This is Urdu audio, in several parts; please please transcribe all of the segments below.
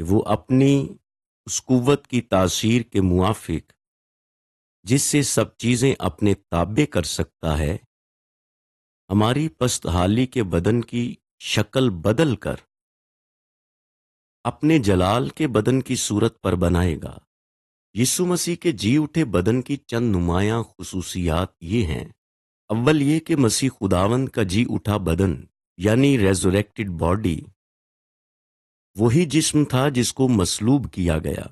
کہ وہ اپنی اس قوت کی تاثیر کے موافق جس سے سب چیزیں اپنے تابع کر سکتا ہے، ہماری پست حالی کے بدن کی شکل بدل کر اپنے جلال کے بدن کی صورت پر بنائے گا۔ یسوع مسیح کے جی اٹھے بدن کی چند نمایاں خصوصیات یہ ہیں۔ اول یہ کہ مسیح خداوند کا جی اٹھا بدن یعنی ریزوریکٹڈ باڈی وہی جسم تھا جس کو مصلوب کیا گیا،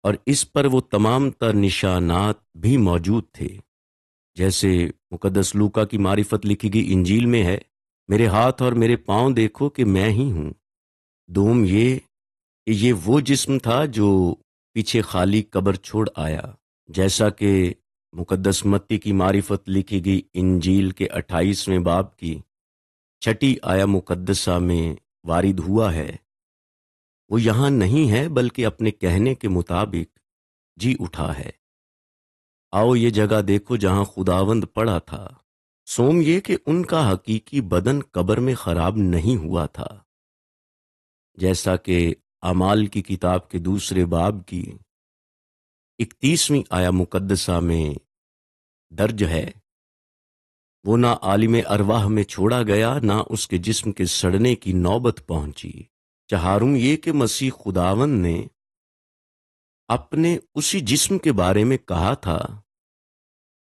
اور اس پر وہ تمام تر نشانات بھی موجود تھے، جیسے مقدس لوکا کی معرفت لکھی گئی انجیل میں ہے، میرے ہاتھ اور میرے پاؤں دیکھو کہ میں ہی ہوں۔ دوم یہ کہ یہ وہ جسم تھا جو پیچھے خالی قبر چھوڑ آیا، جیسا کہ مقدس متی کی معرفت لکھی گئی انجیل کے 28ویں باب کی 6 آیا مقدسہ میں وارد ہوا ہے۔ وہ یہاں نہیں ہے بلکہ اپنے کہنے کے مطابق جی اٹھا ہے۔ آؤ یہ جگہ دیکھو جہاں خداوند پڑا تھا۔ سوم یہ کہ ان کا حقیقی بدن قبر میں خراب نہیں ہوا تھا، جیسا کہ اعمال کی کتاب کے 2 باب کی 31ویں آیا مقدسہ میں درج ہے۔ وہ نہ عالم ارواح میں چھوڑا گیا، نہ اس کے جسم کے سڑنے کی نوبت پہنچی۔ چہارم یہ کہ مسیح خداوند نے اپنے اسی جسم کے بارے میں کہا تھا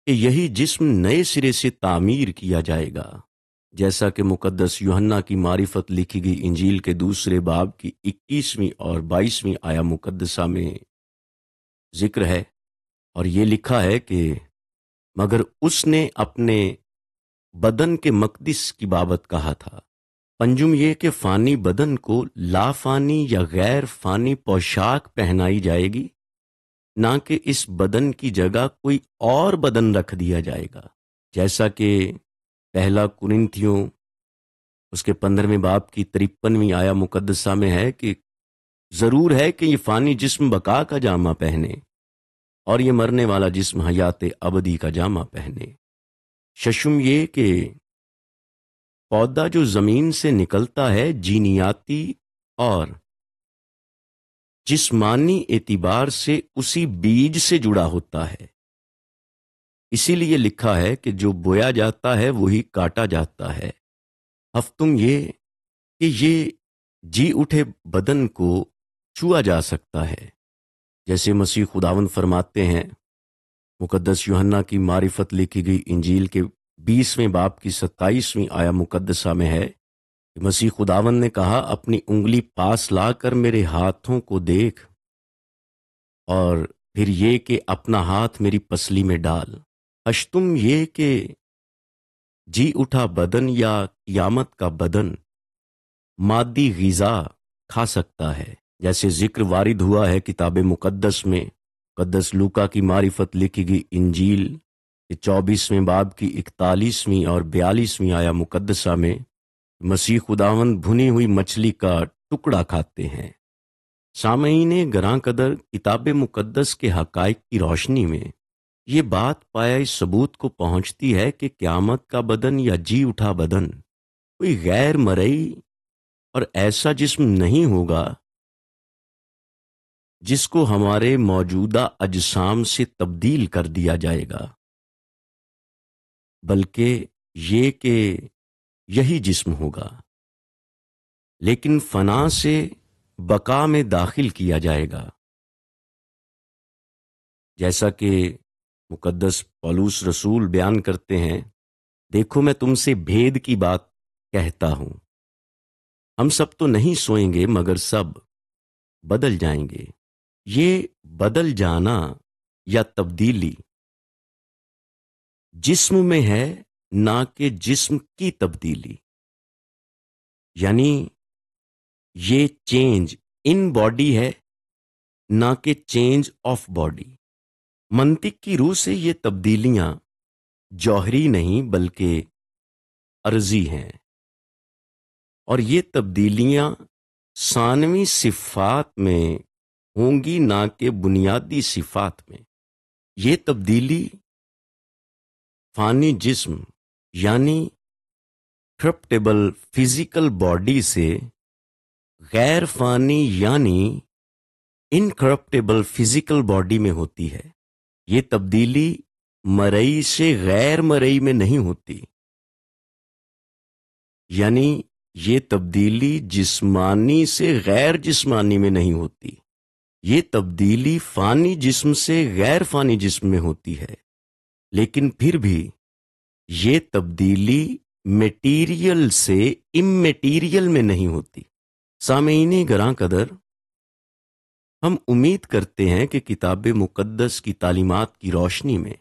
کہ یہی جسم نئے سرے سے تعمیر کیا جائے گا، جیسا کہ مقدس یوحنا کی معرفت لکھی گئی انجیل کے 2 باب کی 21ویں اور 22ویں آیا مقدسہ میں ذکر ہے، اور یہ لکھا ہے کہ مگر اس نے اپنے بدن کے مقدس کی بابت کہا تھا۔ پنجم یہ کہ فانی بدن کو لا فانی یا غیر فانی پوشاک پہنائی جائے گی، نہ کہ اس بدن کی جگہ کوئی اور بدن رکھ دیا جائے گا، جیسا کہ پہلا کرنتھیوں اس کے 15ویں باب کی 53ویں آیا مقدسہ میں ہے کہ ضرور ہے کہ یہ فانی جسم بقا کا جامہ پہنے اور یہ مرنے والا جسم حیات ابدی کا جامہ پہنے۔ ششم یہ کہ پودا جو زمین سے نکلتا ہے جینیاتی اور جسمانی اعتبار سے اسی بیج سے جڑا ہوتا ہے، اسی لیے لکھا ہے کہ جو بویا جاتا ہے وہی کاٹا جاتا ہے۔ ہفتم یہ کہ یہ جی اٹھے بدن کو چھوا جا سکتا ہے، جیسے مسیح خداوند فرماتے ہیں، مقدس یوحنا کی معرفت لکھی گئی انجیل کے 20ویں باب کی 27ویں آیا مقدسہ میں ہے کہ مسیح خداوند نے کہا، اپنی انگلی پاس لا کر میرے ہاتھوں کو دیکھ، اور پھر یہ کہ اپنا ہاتھ میری پسلی میں ڈال۔ اشتم یہ کہ جی اٹھا بدن یا قیامت کا بدن مادی غذا کھا سکتا ہے، جیسے ذکر وارد ہوا ہے کتاب مقدس میں، مقدس لوکا کی معرفت لکھی گئی انجیل کے 24ویں باب کی 41ویں اور 42ویں آیا مقدسہ میں مسیح خداوند بھنی ہوئی مچھلی کا ٹکڑا کھاتے ہیں۔ سامعین گراں قدر، کتاب مقدس کے حقائق کی روشنی میں یہ بات پایا اس ثبوت کو پہنچتی ہے کہ قیامت کا بدن یا جی اٹھا بدن کوئی غیر مرئی اور ایسا جسم نہیں ہوگا جس کو ہمارے موجودہ اجسام سے تبدیل کر دیا جائے گا، بلکہ یہ کہ یہی جسم ہوگا، لیکن فنا سے بقا میں داخل کیا جائے گا، جیسا کہ مقدس پولس رسول بیان کرتے ہیں، دیکھو میں تم سے بھید کی بات کہتا ہوں، ہم سب تو نہیں سوئیں گے مگر سب بدل جائیں گے۔ یہ بدل جانا یا تبدیلی جسم میں ہے، نہ کہ جسم کی تبدیلی، یعنی یہ چینج ان باڈی ہے، نہ کہ چینج آف باڈی۔ منطق کی روح سے یہ تبدیلیاں جوہری نہیں بلکہ عرضی ہیں، اور یہ تبدیلیاں ثانوی صفات میں ہوں گی، نہ کہ بنیادی صفات میں۔ یہ تبدیلی فانی جسم یعنی کرپٹیبل فزیکل باڈی سے غیر فانی یعنی انکرپٹیبل فزیکل باڈی میں ہوتی ہے۔ یہ تبدیلی مرئی سے غیر مرئی میں نہیں ہوتی، یعنی یہ تبدیلی جسمانی سے غیر جسمانی میں نہیں ہوتی، یہ تبدیلی فانی جسم سے غیر فانی جسم میں ہوتی ہے، لیکن پھر بھی یہ تبدیلی میٹیریل سے اممیٹیریل میں نہیں ہوتی۔ سامعین گراں قدر، ہم امید کرتے ہیں کہ کتاب مقدس کی تعلیمات کی روشنی میں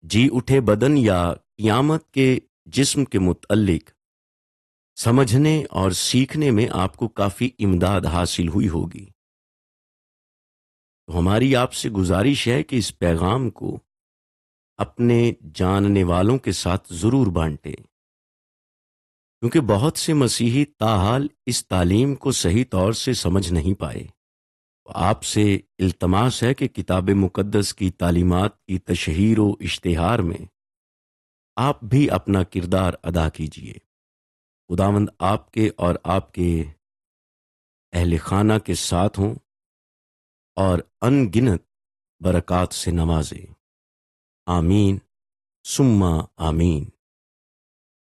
جی اٹھے بدن یا قیامت کے جسم کے متعلق سمجھنے اور سیکھنے میں آپ کو کافی امداد حاصل ہوئی ہوگی۔ تو ہماری آپ سے گزارش ہے کہ اس پیغام کو اپنے جاننے والوں کے ساتھ ضرور بانٹیں، کیونکہ بہت سے مسیحی تاحال اس تعلیم کو صحیح طور سے سمجھ نہیں پائے۔ آپ سے التماس ہے کہ کتاب مقدس کی تعلیمات کی تشہیر و اشتہار میں آپ بھی اپنا کردار ادا کیجیے۔ خداوند آپ کے اور آپ کے اہل خانہ کے ساتھ ہوں اور ان گنت برکات سے نوازے۔ آمین ثم آمین۔